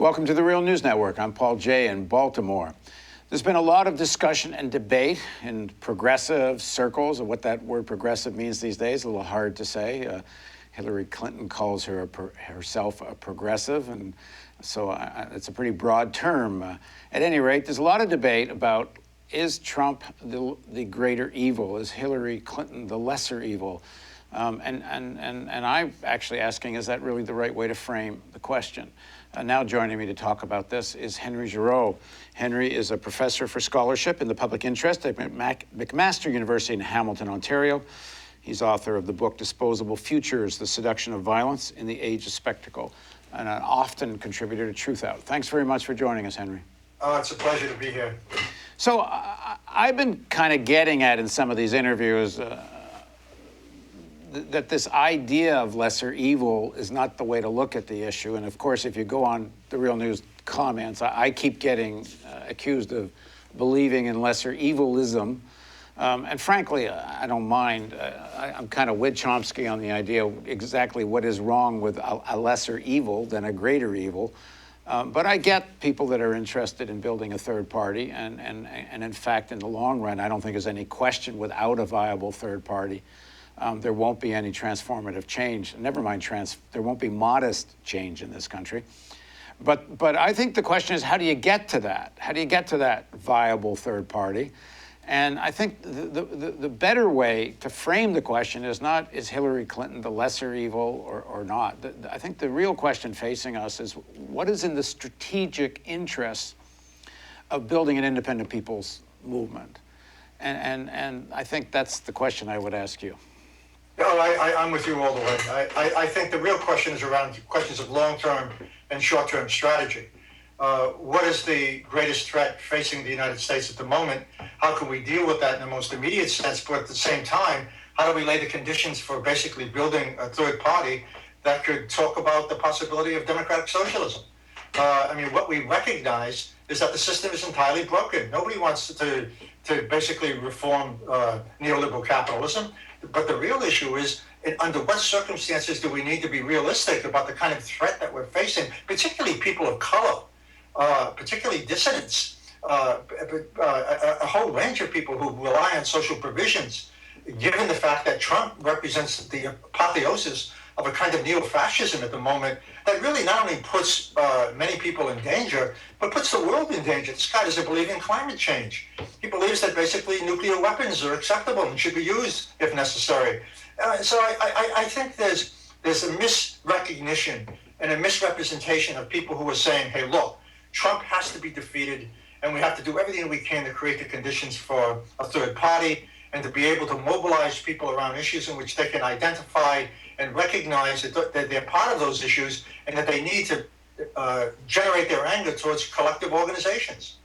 Welcome to the Real News Network. I'm Paul Jay in Baltimore. There's been a lot of discussion and debate in progressive circles of what that word progressive means these days. A little hard to say. Hillary Clinton calls herself a progressive, and so it's a pretty broad term. At any rate, there's a lot of debate about, is Trump the greater evil? Is Hillary Clinton the lesser evil? And I'm actually asking, is that really the right way to frame the question? Now joining me to talk about this is Henri Giroux. Henri is a professor for scholarship in the public interest at McMaster University in Hamilton, Ontario. He's author of the book Disposable Futures, The Seduction of Violence in the Age of Spectacle, and an often contributor to Truth Out. Thanks very much for joining us, Henri. Oh, it's a pleasure to be here. So I've been kind of getting at in some of these interviews that this idea of lesser evil is not the way to look at the issue. And of course, if you go on the Real News comments, I keep getting accused of believing in lesser evilism. And frankly, I don't mind. I'm kind of with Chomsky on the idea of exactly what is wrong with a lesser evil than a greater evil. But I get people that are interested in building a third party. And in fact, in the long run, I don't think there's any question without a viable third party, there won't be any transformative change. Never mind, there won't be modest change in this country. But I think the question is, how do you get to that? How do you get to that viable third party? And I think the better way to frame the question is not, is Hillary Clinton the lesser evil or not? I think the real question facing us is, what is in the strategic interests of building an independent people's movement? And I think that's the question I would ask you. No, I'm with you all the way. I think the real question is around questions of long-term and short-term strategy. What is the greatest threat facing the United States at the moment? How can we deal with that in the most immediate sense? But at the same time, how do we lay the conditions for basically building a third party that could talk about the possibility of democratic socialism? What we recognize is that the system is entirely broken. Nobody wants to basically reform neoliberal capitalism. But the real issue is, under what circumstances do we need to be realistic about the kind of threat that we're facing, particularly people of color, particularly dissidents, a whole range of people who rely on social provisions, given the fact that Trump represents the apotheosis of a kind of neo-fascism at the moment that really not only puts many people in danger, but puts the world in danger. This guy doesn't believe in climate change. He believes that basically nuclear weapons are acceptable and should be used if necessary. So I think there's a misrecognition and a misrepresentation of people who are saying, hey, look, Trump has to be defeated, and we have to do everything we can to create the conditions for a third party and to be able to mobilize people around issues in which they can identify and recognize that they're part of those issues and that they need to generate their anger towards collective organizations.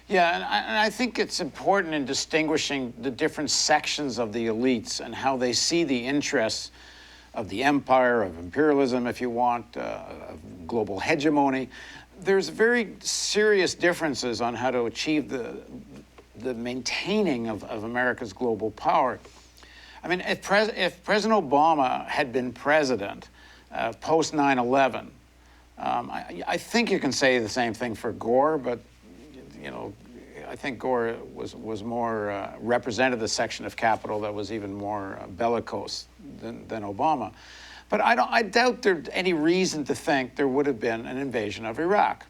Yeah, and I think it's important in distinguishing the different sections of the elites and how they see the interests of the empire, of imperialism, if you want, of global hegemony. There's very serious differences on how to achieve the maintaining of America's global power. I mean, if President Obama had been president post 9/11, I think you can say the same thing for Gore, but I think Gore was more represented the section of capital that was even more bellicose than Obama. But I doubt there's any reason to think there would have been an invasion of Iraq.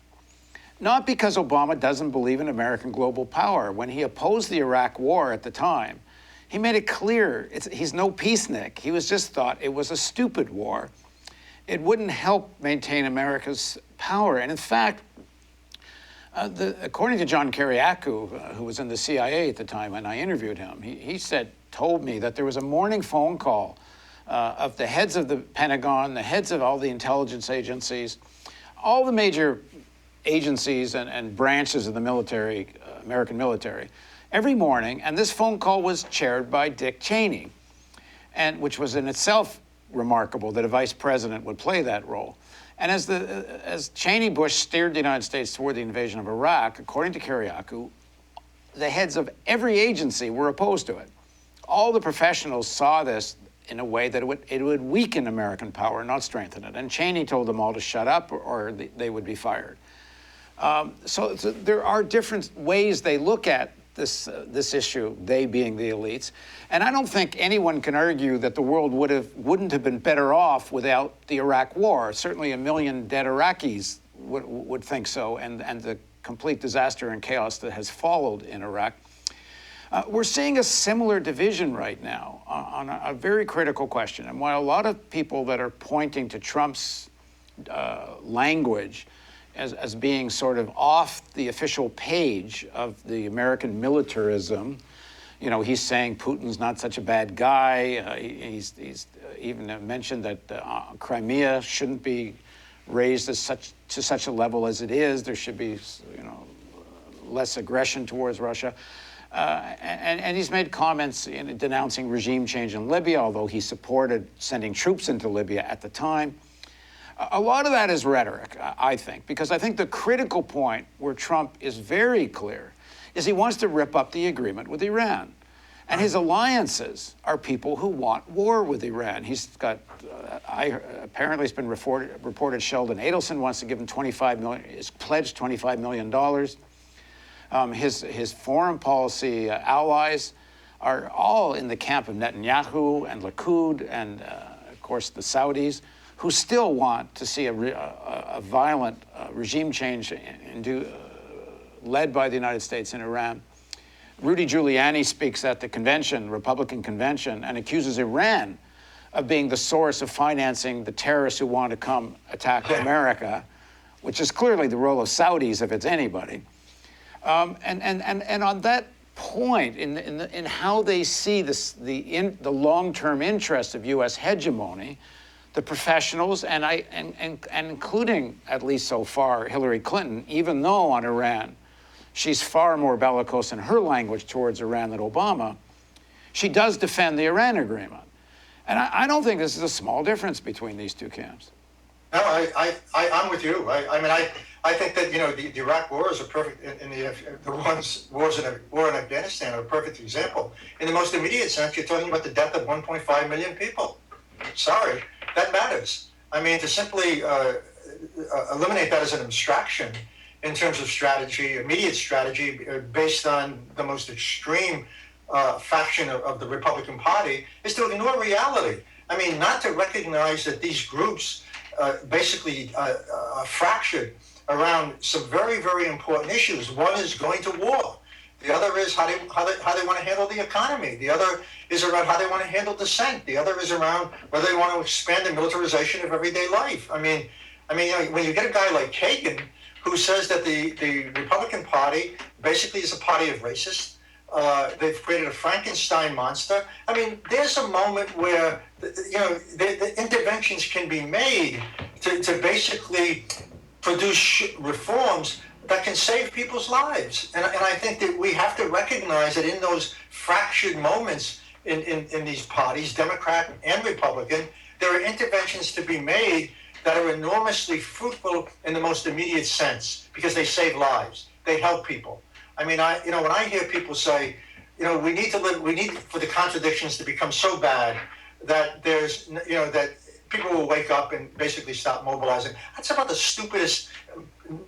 Not because Obama doesn't believe in American global power. When he opposed the Iraq war at the time, he made it clear he's no peacenik. He was just thought it was a stupid war. It wouldn't help maintain America's power. And in fact, according to John Kiriakou, who was in the CIA at the time when I interviewed him, he told me that there was a morning phone call of the heads of the Pentagon, the heads of all the intelligence agencies, all the major agencies and branches of the military, American military, every morning, and this phone call was chaired by Dick Cheney, which was in itself remarkable that a vice president would play that role. And as Cheney Bush steered the United States toward the invasion of Iraq, according to Kiriakou, the heads of every agency were opposed to it. All the professionals saw this in a way that it would weaken American power, not strengthen it. And Cheney told them all to shut up or they would be fired. So there are different ways they look at this issue, they being the elites. And I don't think anyone can argue that the world wouldn't have been better off without the Iraq War. Certainly a million dead Iraqis would think so, and the complete disaster and chaos that has followed in Iraq. We're seeing a similar division right now on a very critical question. And while a lot of people that are pointing to Trump's language as being sort of off the official page of the American militarism, you know, he's saying Putin's not such a bad guy. He's even mentioned that Crimea shouldn't be raised to such a level as it is. There should be, you know, less aggression towards Russia. And he's made comments denouncing regime change in Libya, although he supported sending troops into Libya at the time. A lot of that is rhetoric, I think, because I think the critical point where Trump is very clear is he wants to rip up the agreement with Iran. And his alliances are people who want war with Iran. He's got, apparently it's been reported Sheldon Adelson wants to give him $25 million, is pledged $25 million. His foreign policy allies are all in the camp of Netanyahu and Likud and, of course, the Saudis, who still want to see a violent regime change led by the United States in Iran. Rudy Giuliani speaks at the convention, Republican convention, and accuses Iran of being the source of financing the terrorists who want to come attack America, which is clearly the role of Saudis if it's anybody. And on that point, in how they see the long-term interest of U.S. hegemony, the professionals, and including, at least so far, Hillary Clinton, even though on Iran, she's far more bellicose in her language towards Iran than Obama, she does defend the Iran agreement. And I don't think this is a small difference between these two camps. No, I'm with you. I think that, you know, the Iraq War is a perfect, wars in Afghanistan are a perfect example. In the most immediate sense, you're talking about the death of 1.5 million people. Sorry, that matters. I mean, to simply eliminate that as an abstraction in terms of strategy, immediate strategy, based on the most extreme faction of the Republican Party, is to ignore reality. I mean, not to recognize that these groups basically fractured around some very, very important issues. One is going to war. The other is how they want to handle the economy. The other is around how they want to handle dissent. The other is around whether they want to expand the militarization of everyday life. I mean, you know, when you get a guy like Kagan who says that the Republican Party basically is a party of racists, they've created a Frankenstein monster. I mean, there's a moment where, you know, the interventions can be made to basically produce reforms that can save people's lives. And I think that we have to recognize that in those fractured moments in these parties, Democrat and Republican, there are interventions to be made that are enormously fruitful in the most immediate sense because they save lives. They help people. I mean, you know, when I hear people say, you know, we need for the contradictions to become so bad that there's, you know, that people will wake up and basically stop mobilizing. That's about the stupidest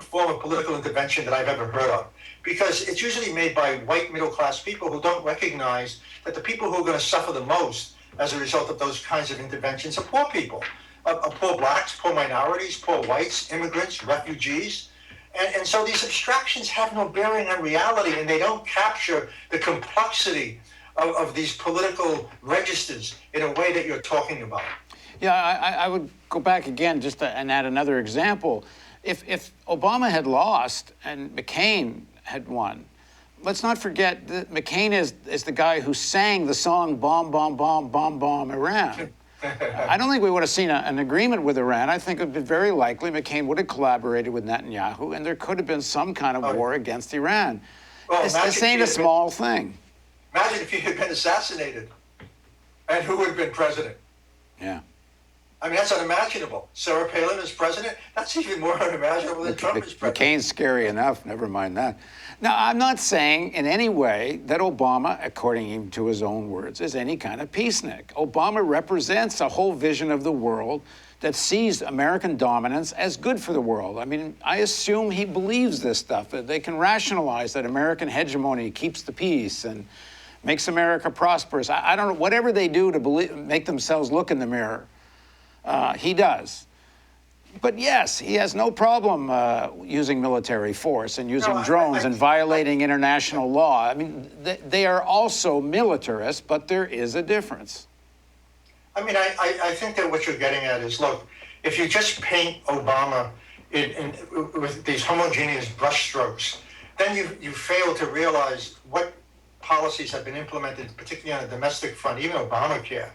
form of political intervention that I've ever heard of, because it's usually made by white middle-class people who don't recognize that the people who are going to suffer the most as a result of those kinds of interventions are poor people, poor blacks, poor minorities, poor whites, immigrants, refugees. And so these abstractions have no bearing on reality, and they don't capture the complexity of these political registers in a way that you're talking about. Yeah, I would go back again just and add another example. If Obama had lost and McCain had won, let's not forget that McCain is the guy who sang the song Bomb, Bomb, Bomb, Bomb, Bomb Iran. I don't think we would have seen an agreement with Iran. I think it would be very likely McCain would have collaborated with Netanyahu, and there could have been some kind of war against Iran. Well, this ain't a small thing. Imagine if he had been assassinated, and who would have been president? Yeah. I mean, that's unimaginable. Sarah Palin as president, that's even more unimaginable than Trump as president. McCain's scary enough, never mind that. Now, I'm not saying in any way that Obama, according to his own words, is any kind of peacenik. Obama represents a whole vision of the world that sees American dominance as good for the world. I mean, I assume he believes this stuff, that they can rationalize that American hegemony keeps the peace and makes America prosperous. I don't know, whatever they do to make themselves look in the mirror, he does. But yes, he has no problem using military force and using drones and violating international law. I mean, they are also militarists, but there is a difference. I mean, I think that what you're getting at is, look, if you just paint Obama with these homogeneous brushstrokes, then you fail to realize what policies have been implemented, particularly on the domestic front, even Obamacare,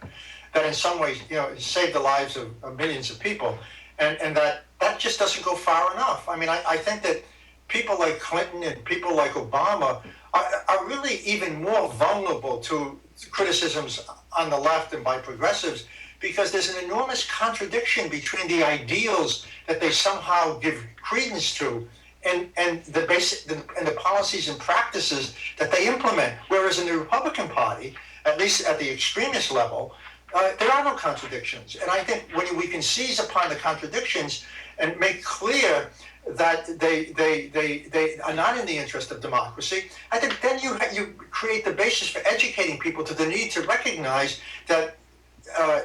that in some ways, saved the lives of millions of people. And that just doesn't go far enough. I mean, I think that people like Clinton and people like Obama are really even more vulnerable to criticisms on the left and by progressives, because there's an enormous contradiction between the ideals that they somehow give credence to and the policies and practices that they implement. Whereas in the Republican Party, at least at the extremist level, there are no contradictions. And I think when we can seize upon the contradictions and make clear that they are not in the interest of democracy, I think then you create the basis for educating people to the need to recognize that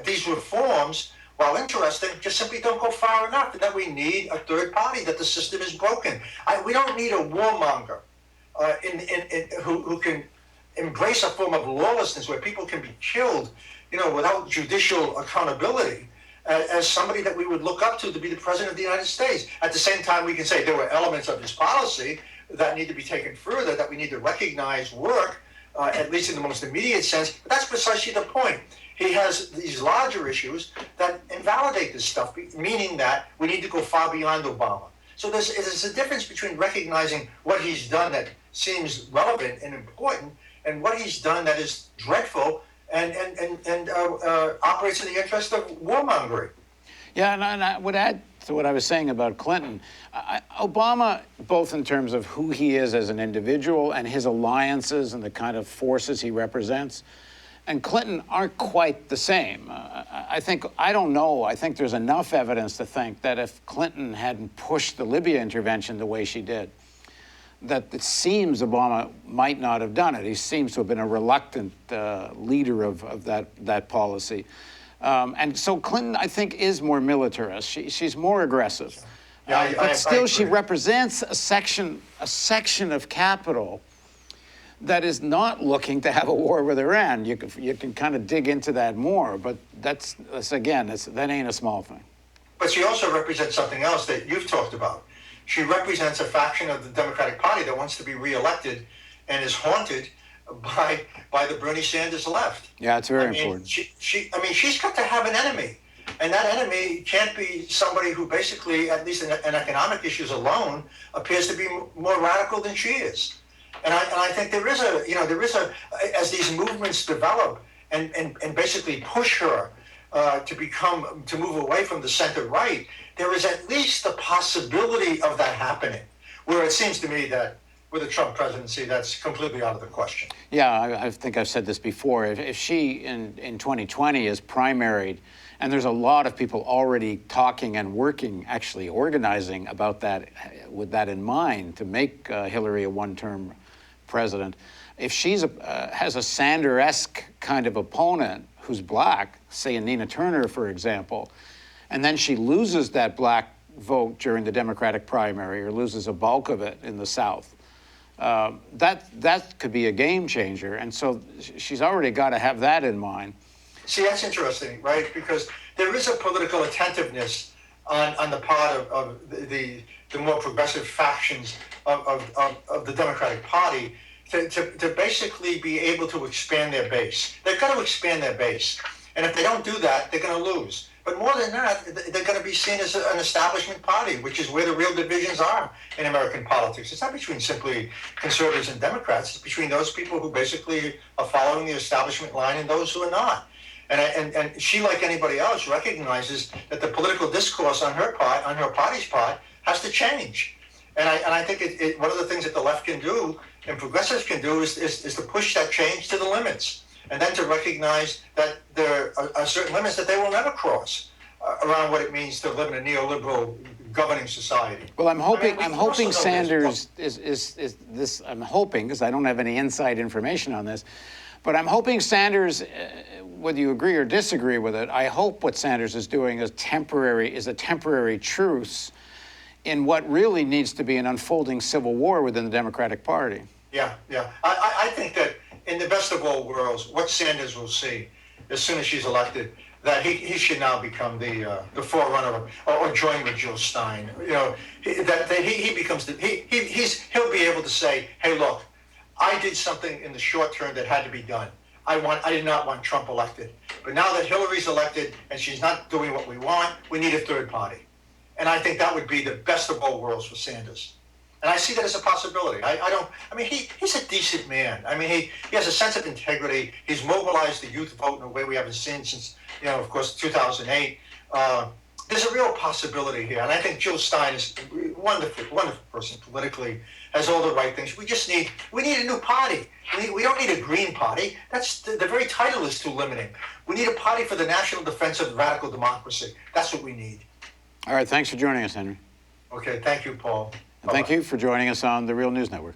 these reforms, while interesting, just simply don't go far enough, and that we need a third party, that the system is broken. We don't need a warmonger who can embrace a form of lawlessness where people can be killed, without judicial accountability, as somebody that we would look up to be the president of the United States. At the same time, we can say there were elements of his policy that need to be taken further, that we need to recognize work, at least in the most immediate sense. But that's precisely the point. He has these larger issues that invalidate this stuff, meaning that we need to go far beyond Obama. So there's a difference between recognizing what he's done that seems relevant and important, and what he's done that is dreadful and operates in the interest of warmongering. Yeah, and I would add to what I was saying about Clinton. Obama, both in terms of who he is as an individual and his alliances and the kind of forces he represents, and Clinton aren't quite the same. I think there's enough evidence to think that if Clinton hadn't pushed the Libya intervention the way she did, that it seems Obama might not have done it. He seems to have been a reluctant leader of that policy. And so Clinton, I think, is more militarist. She's more aggressive. Yeah, but still, she represents a section of capital that is not looking to have a war with Iran. You can kind of dig into that more, but that ain't a small thing. But she also represents something else that you've talked about. She represents a faction of the Democratic Party that wants to be reelected and is haunted by the Bernie Sanders left. Yeah, it's very important. She's got to have an enemy. And that enemy can't be somebody who basically, at least in economic issues alone, appears to be more radical than she is. And I think there is as these movements develop and basically push her to move away from the center right, there is at least the possibility of that happening, where it seems to me that with the Trump presidency, that's completely out of the question. Yeah, I think I've said this before. If she, in 2020, is primaried, and there's a lot of people already talking and working, actually organizing about that, with that in mind, to make Hillary a one-term president. If she's has a Sanders-esque kind of opponent who's black, say a Nina Turner, for example, and then she loses that black vote during the Democratic primary or loses a bulk of it in the South, that could be a game changer. And so she's already got to have that in mind. See, that's interesting, right? Because there is a political attentiveness on the part of the more progressive factions of the Democratic Party to basically be able to expand their base. They've got to expand their base. And if they don't do that, they're going to lose. But more than that, they're going to be seen as an establishment party, which is where the real divisions are in American politics. It's not between simply conservatives and Democrats. It's between those people who basically are following the establishment line and those who are not. And she, like anybody else, recognizes that the political discourse on her party's part, has to change. And I think one of the things that the left can do and progressives can do is to push that change to the limits, and then to recognize that there are certain limits that they will never cross around what it means to live in a neoliberal governing society. Well, I'm hoping I mean, we also know Sanders is this. I'm hoping, because I don't have any inside information on this, but I'm hoping Sanders, whether you agree or disagree with it, I hope what Sanders is doing is a temporary truce in what really needs to be an unfolding civil war within the Democratic Party. Yeah. I think that in the best of all worlds, what Sanders will see as soon as she's elected, that he should now become the forerunner or join with Jill Stein. You know, that he becomes he'll be able to say, hey, look, I did something in the short term that had to be done. I did not want Trump elected, but now that Hillary's elected and she's not doing what we want, we need a third party. And I think that would be the best of all worlds for Sanders. And I see that as a possibility. He's a decent man. I mean, he has a sense of integrity. He's mobilized the youth vote in a way we haven't seen since, of course, 2008. There's a real possibility here. And I think Jill Stein is a wonderful person politically, has all the right things. We need a new party. We don't need a green party. That's the very title is too limiting. We need a party for the national defense of radical democracy. That's what we need. All right, thanks for joining us, Henry. Okay, thank you, Paul. And thank you for joining us on the Real News Network.